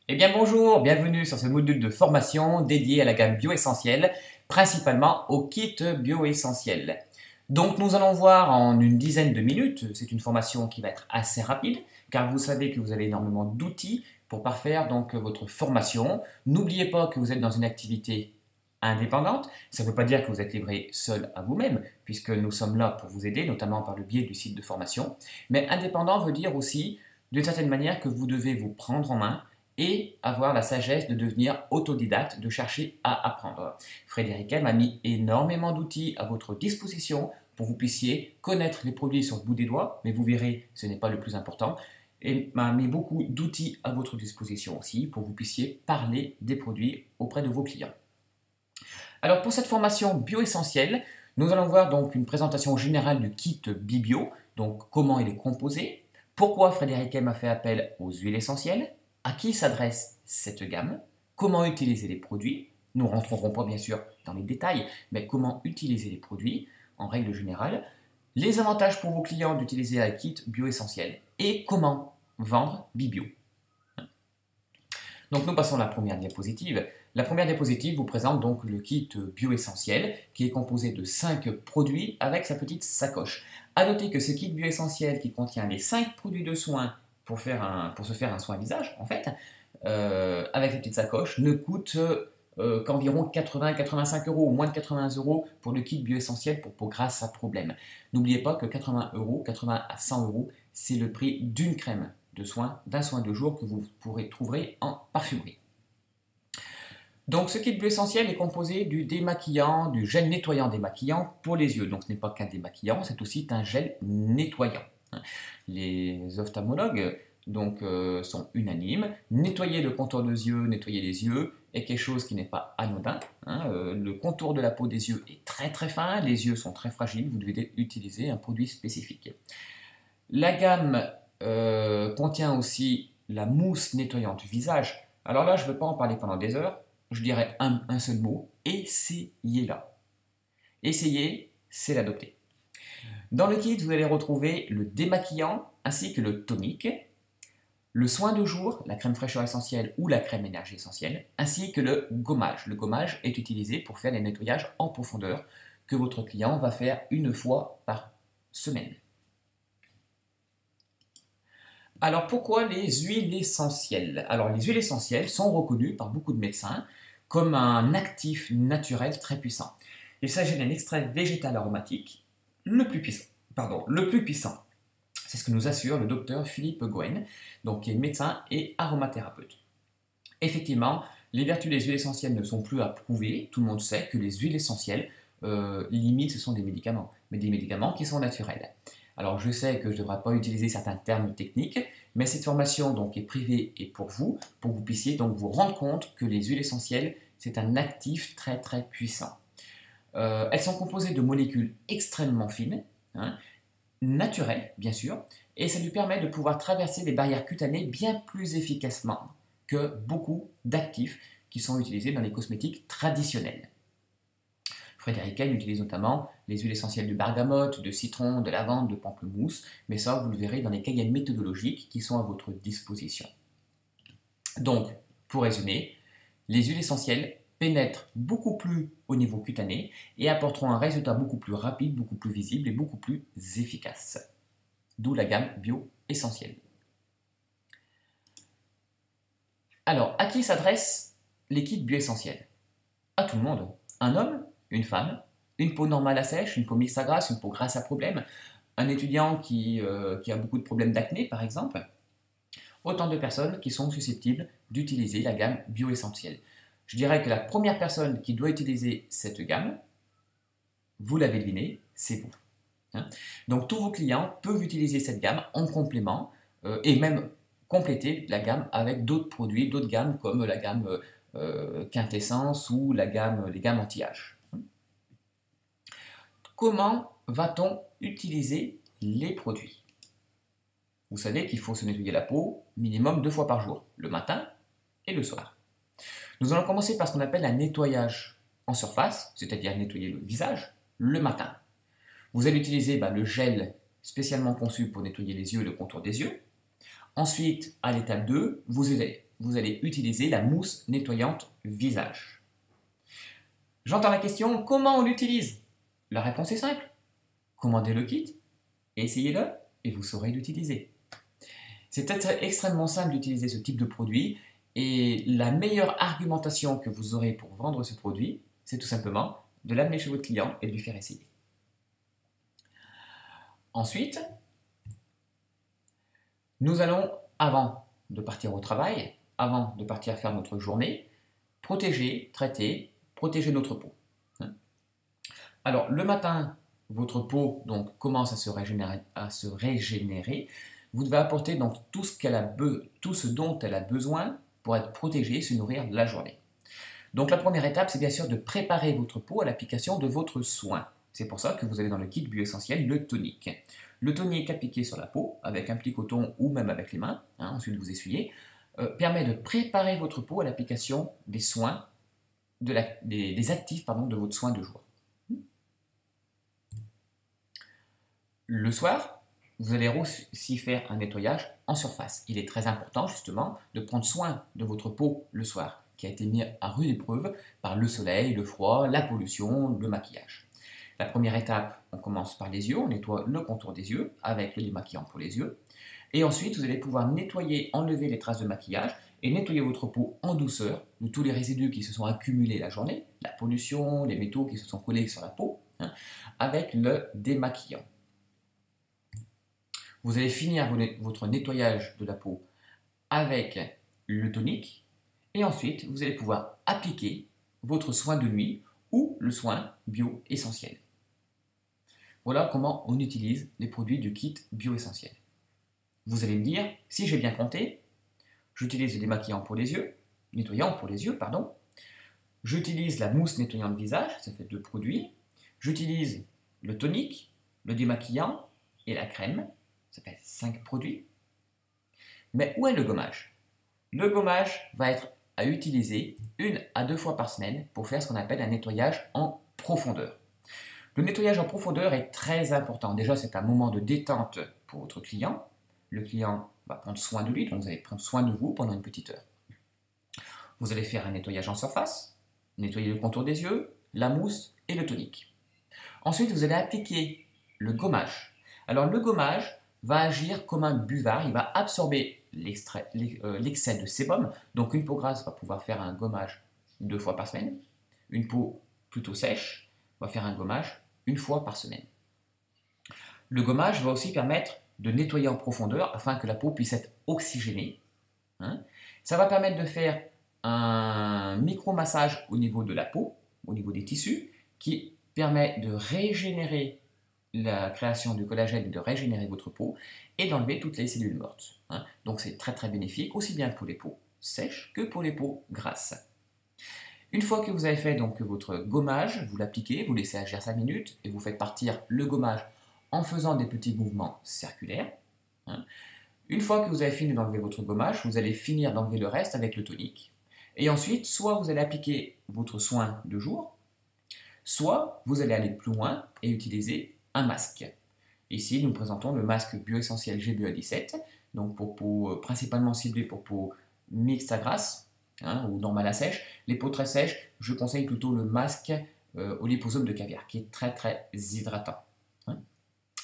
Eh bien bonjour, bienvenue sur ce module de formation dédié à la gamme bioessentielle, principalement au kit bioessentiel. Donc nous allons voir en une dizaine de minutes, c'est une formation qui va être assez rapide, car vous savez que vous avez énormément d'outils pour parfaire donc votre formation. N'oubliez pas que vous êtes dans une activité indépendante, ça ne veut pas dire que vous êtes livré seul à vous-même, puisque nous sommes là pour vous aider, notamment par le biais du site de formation, mais indépendant veut dire aussi, d'une certaine manière, que vous devez vous prendre en main, et avoir la sagesse de devenir autodidacte, de chercher à apprendre. Frédéric M a mis énormément d'outils à votre disposition pour que vous puissiez connaître les produits sur le bout des doigts, mais vous verrez, ce n'est pas le plus important, et m'a mis beaucoup d'outils à votre disposition aussi pour que vous puissiez parler des produits auprès de vos clients. Alors pour cette formation bioessentielle, nous allons voir donc une présentation générale du kit Bibio, donc comment il est composé, pourquoi Frédéric M a fait appel aux huiles essentielles, à qui s'adresse cette gamme, comment utiliser les produits. Nous ne rentrerons pas bien sûr dans les détails, mais comment utiliser les produits en règle générale, les avantages pour vos clients d'utiliser un kit bioessentiel et comment vendre Bibio. Donc nous passons à la première diapositive. La première diapositive vous présente donc le kit bioessentiel qui est composé de 5 produits avec sa petite sacoche. A noter que ce kit bioessentiel qui contient les 5 produits de soins pour se faire un soin visage, en fait, avec la petite sacoche, ne coûte qu'environ 80-85 euros, ou moins de 80 euros pour le kit bioessentiel pour peau grasse à problème. N'oubliez pas que 80 euros, 80 à 100 euros, c'est le prix d'une crème de soin, d'un soin de jour que vous trouverez en parfumerie. Donc ce kit bioessentiel est composé du démaquillant, du gel nettoyant démaquillant pour les yeux. Donc ce n'est pas qu'un démaquillant, c'est aussi un gel nettoyant. Les ophtalmologues donc, sont unanimes. Nettoyer le contour des yeux, nettoyer les yeux est quelque chose qui n'est pas anodin. Le contour de la peau des yeux est très très fin, les yeux sont très fragiles, vous devez utiliser un produit spécifique. La gamme contient aussi la mousse nettoyante du visage. Alors là, je ne veux pas en parler pendant des heures, je dirais un seul mot, essayez-la. Essayez, c'est l'adopter. Dans le kit, vous allez retrouver le démaquillant ainsi que le tonique, le soin de jour, la crème fraîcheur essentielle ou la crème énergie essentielle, ainsi que le gommage. Le gommage est utilisé pour faire les nettoyages en profondeur que votre client va faire une fois par semaine. Alors pourquoi les huiles essentielles? Alors les huiles essentielles sont reconnues par beaucoup de médecins comme un actif naturel très puissant. Il s'agit d'un extrait végétal aromatique le plus puissant. C'est ce que nous assure le docteur Philippe Goen, donc qui est médecin et aromathérapeute. Effectivement, les vertus des huiles essentielles ne sont plus à prouver. Tout le monde sait que les huiles essentielles, limite, ce sont des médicaments, mais des médicaments qui sont naturels. Alors je sais que je ne devrais pas utiliser certains termes techniques, mais cette formation donc est privée et pour que vous puissiez donc vous rendre compte que les huiles essentielles, c'est un actif très très puissant. Elles sont composées de molécules extrêmement fines, naturelles bien sûr, et ça lui permet de pouvoir traverser les barrières cutanées bien plus efficacement que beaucoup d'actifs qui sont utilisés dans les cosmétiques traditionnels. Frédéric M utilise notamment les huiles essentielles de bergamote, de citron, de lavande, de pamplemousse, mais ça vous le verrez dans les cahiers méthodologiques qui sont à votre disposition. Donc, pour résumer, les huiles essentielles pénètrent beaucoup plus au niveau cutané et apporteront un résultat beaucoup plus rapide, beaucoup plus visible et beaucoup plus efficace. D'où la gamme bio-essentielle. Alors, à qui s'adressent les kits bio-essentiels? À tout le monde. Un homme, une femme, une peau normale à sèche, une peau mixte à grasse, une peau grasse à problème, un étudiant qui a beaucoup de problèmes d'acné par exemple. Autant de personnes qui sont susceptibles d'utiliser la gamme bio-essentielle. Je dirais que la première personne qui doit utiliser cette gamme, vous l'avez deviné, c'est vous. Donc tous vos clients peuvent utiliser cette gamme en complément et même compléter la gamme avec d'autres produits, d'autres gammes comme la gamme quintessence ou les gammes anti-âge. Comment va-t-on utiliser les produits? Vous savez qu'il faut se nettoyer la peau minimum 2 fois par jour, le matin et le soir. Nous allons commencer par ce qu'on appelle un nettoyage en surface, c'est-à-dire nettoyer le visage, le matin. Vous allez utiliser le gel spécialement conçu pour nettoyer les yeux et le contour des yeux. Ensuite, à l'étape 2, vous allez vous allez utiliser la mousse nettoyante visage. J'entends la question, comment on l'utilise? La réponse est simple. Commandez le kit, essayez-le et vous saurez l'utiliser. C'est extrêmement simple d'utiliser ce type de produit et la meilleure argumentation que vous aurez pour vendre ce produit, c'est tout simplement de l'amener chez votre client et de lui faire essayer. Ensuite, nous allons, avant de partir au travail, avant de partir faire notre journée, protéger, traiter, protéger notre peau. Alors, le matin, votre peau donc, commence à se régénérer. Vous devez apporter donc, tout ce dont elle a besoin pour être protégée et se nourrir la journée. Donc la première étape, c'est bien sûr de préparer votre peau à l'application de votre soin. C'est pour ça que vous avez dans le kit Bioessentiel le tonique. Le tonique appliqué sur la peau, avec un pli coton ou même avec les mains, ensuite vous essuyez, permet de préparer votre peau à l'application des soins, des actifs de votre soin de jour. Le soir, vous allez aussi faire un nettoyage en surface. Il est très important justement de prendre soin de votre peau le soir, qui a été mis à rude épreuve par le soleil, le froid, la pollution, le maquillage. La première étape, on commence par les yeux, on nettoie le contour des yeux avec le démaquillant pour les yeux. Et ensuite, vous allez pouvoir nettoyer, enlever les traces de maquillage et nettoyer votre peau en douceur de tous les résidus qui se sont accumulés la journée, la pollution, les métaux qui se sont collés sur la peau, avec le démaquillant. Vous allez finir votre nettoyage de la peau avec le tonique et ensuite vous allez pouvoir appliquer votre soin de nuit ou le soin bio-essentiel. Voilà comment on utilise les produits du kit bio-essentiel. Vous allez me dire, si j'ai bien compté, j'utilise le démaquillant pour les yeux, nettoyant pour les yeux, pardon. J'utilise la mousse nettoyante visage, ça fait 2 produits. J'utilise le tonique, le démaquillant et la crème. Ça fait 5 produits. Mais où est le gommage? Le gommage va être à utiliser 1 à 2 fois par semaine pour faire ce qu'on appelle un nettoyage en profondeur. Le nettoyage en profondeur est très important. Déjà, c'est un moment de détente pour votre client. Le client va prendre soin de lui, donc vous allez prendre soin de vous pendant une petite heure. Vous allez faire un nettoyage en surface, nettoyer le contour des yeux, la mousse et le tonique. Ensuite, vous allez appliquer le gommage. Alors, le gommage va agir comme un buvard, il va absorber l'excès de sébum. Donc une peau grasse va pouvoir faire un gommage 2 fois par semaine. Une peau plutôt sèche va faire un gommage 1 fois par semaine. Le gommage va aussi permettre de nettoyer en profondeur afin que la peau puisse être oxygénée. Ça va permettre de faire un micro-massage au niveau de la peau, au niveau des tissus, qui permet de régénérer la création du collagène, de régénérer votre peau et d'enlever toutes les cellules mortes. Donc c'est très très bénéfique, aussi bien pour les peaux sèches que pour les peaux grasses. Une fois que vous avez fait donc votre gommage, vous l'appliquez, vous laissez agir 5 minutes et vous faites partir le gommage en faisant des petits mouvements circulaires. Une fois que vous avez fini d'enlever votre gommage, vous allez finir d'enlever le reste avec le tonique. Et ensuite, soit vous allez appliquer votre soin de jour, soit vous allez aller plus loin et utiliser un masque. Ici, nous présentons le masque Bioessentiel GBA17, donc pour peau principalement ciblé pour peau mixte à grasse ou normale à sèche. Les peaux très sèches, je conseille plutôt le masque au liposome de caviar, qui est très très hydratant.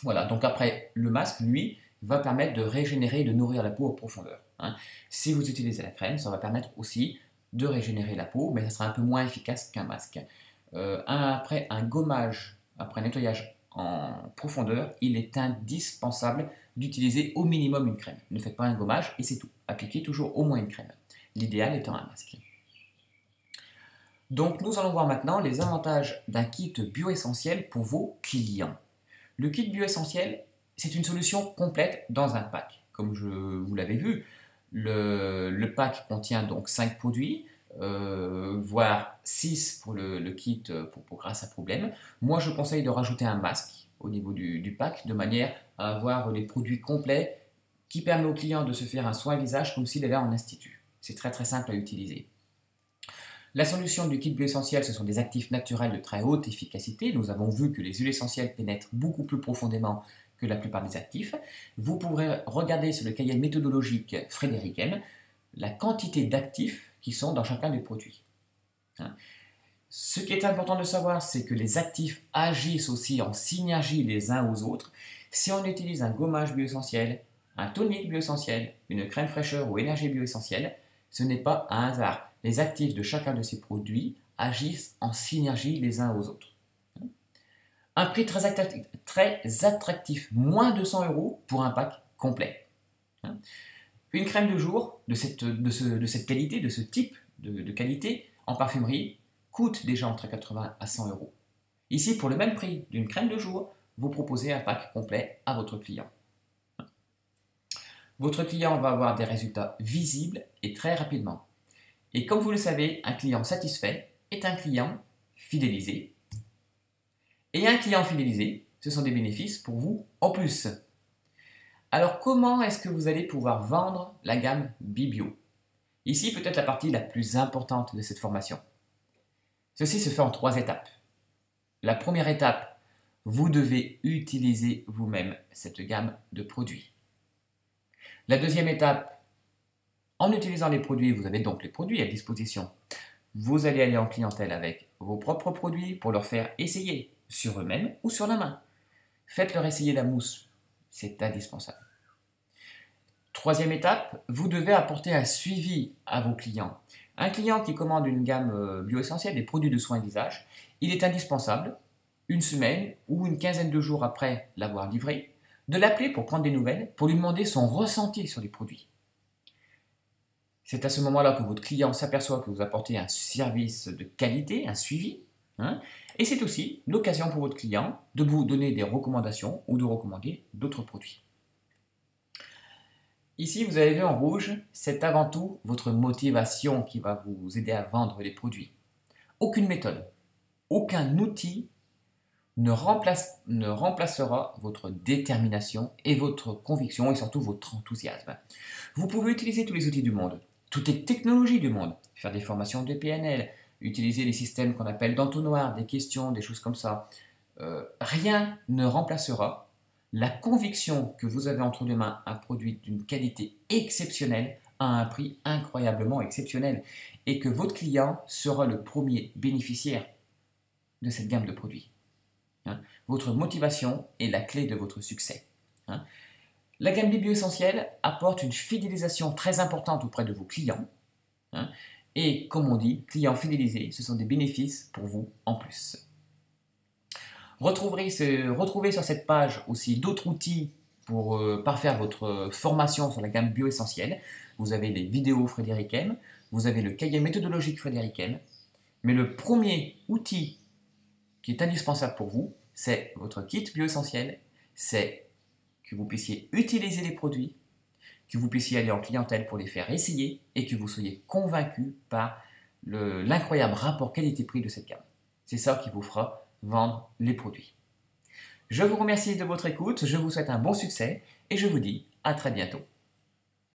Voilà, donc après, le masque, lui, va permettre de régénérer et de nourrir la peau en profondeur. Si vous utilisez la crème, ça va permettre aussi de régénérer la peau, mais ça sera un peu moins efficace qu'un masque. Après un gommage, après un nettoyage en profondeur, il est indispensable d'utiliser au minimum une crème. Ne faites pas un gommage et c'est tout. Appliquez toujours au moins une crème. L'idéal étant un masque. Donc nous allons voir maintenant les avantages d'un kit bioessentiel pour vos clients. Le kit bioessentiel, c'est une solution complète dans un pack. Comme vous l'avez vu, le pack contient donc 5 produits, voire 6 pour le kit pour grâce à problème. Moi, je conseille de rajouter un masque au niveau du pack, de manière à avoir les produits complets qui permet au client de se faire un soin visage comme s'il était en institut. C'est très très simple à utiliser. La solution du kit bioessentiel, ce sont des actifs naturels de très haute efficacité. Nous avons vu que les huiles essentielles pénètrent beaucoup plus profondément que la plupart des actifs. Vous pourrez regarder sur le cahier méthodologique Frédéric M la quantité d'actifs qui sont dans chacun des produits. Hein. Ce qui est important de savoir, c'est que les actifs agissent aussi en synergie les uns aux autres. Si on utilise un gommage bioessentiel, un tonique bioessentiel, une crème fraîcheur ou énergie bioessentielle, ce n'est pas un hasard. Les actifs de chacun de ces produits agissent en synergie les uns aux autres. Un prix très attractif, moins de 100 € pour un pack complet. Une crème de jour de cette qualité, de ce type de qualité en parfumerie coûte déjà entre 80 à 100 €. Ici, pour le même prix d'une crème de jour, vous proposez un pack complet à votre client. Votre client va avoir des résultats visibles et très rapidement. Et comme vous le savez, un client satisfait est un client fidélisé. Et un client fidélisé, ce sont des bénéfices pour vous en plus. Alors comment est-ce que vous allez pouvoir vendre la gamme Bibio? Ici peut-être la partie la plus importante de cette formation. Ceci se fait en 3 étapes. La première étape, vous devez utiliser vous-même cette gamme de produits. La deuxième étape, en utilisant les produits, vous avez donc les produits à disposition. Vous allez aller en clientèle avec vos propres produits pour leur faire essayer sur eux-mêmes ou sur la main. Faites-leur essayer la mousse, c'est indispensable. Troisième étape, vous devez apporter un suivi à vos clients. Un client qui commande une gamme bioessentielle, des produits de soins visage, il est indispensable, une semaine ou une quinzaine de jours après l'avoir livré, de l'appeler pour prendre des nouvelles, pour lui demander son ressenti sur les produits. C'est à ce moment-là que votre client s'aperçoit que vous apportez un service de qualité, un suivi, et c'est aussi l'occasion pour votre client de vous donner des recommandations ou de recommander d'autres produits. Ici, vous avez vu en rouge, c'est avant tout votre motivation qui va vous aider à vendre les produits. Aucune méthode, aucun outil ne remplacera votre détermination et votre conviction et surtout votre enthousiasme. Vous pouvez utiliser tous les outils du monde, toutes les technologies du monde, faire des formations de PNL, utiliser les systèmes qu'on appelle d'entonnoir, des questions, des choses comme ça. Rien ne remplacera la conviction que vous avez entre les mains un produit d'une qualité exceptionnelle à un prix incroyablement exceptionnel et que votre client sera le premier bénéficiaire de cette gamme de produits. Votre motivation est la clé de votre succès. La gamme des bioessentiels apporte une fidélisation très importante auprès de vos clients. Et comme on dit, clients fidélisés, ce sont des bénéfices pour vous en plus. Retrouvez sur cette page aussi d'autres outils pour parfaire votre formation sur la gamme bioessentielle. Vous avez les vidéos Frédéric M, vous avez le cahier méthodologique Frédéric M. Mais le premier outil qui est indispensable pour vous, c'est votre kit bioessentiel, c'est que vous puissiez utiliser les produits, que vous puissiez aller en clientèle pour les faire essayer et que vous soyez convaincu par l'incroyable rapport qualité-prix de cette gamme. C'est ça qui vous fera vendre les produits. Je vous remercie de votre écoute, je vous souhaite un bon succès et je vous dis à très bientôt.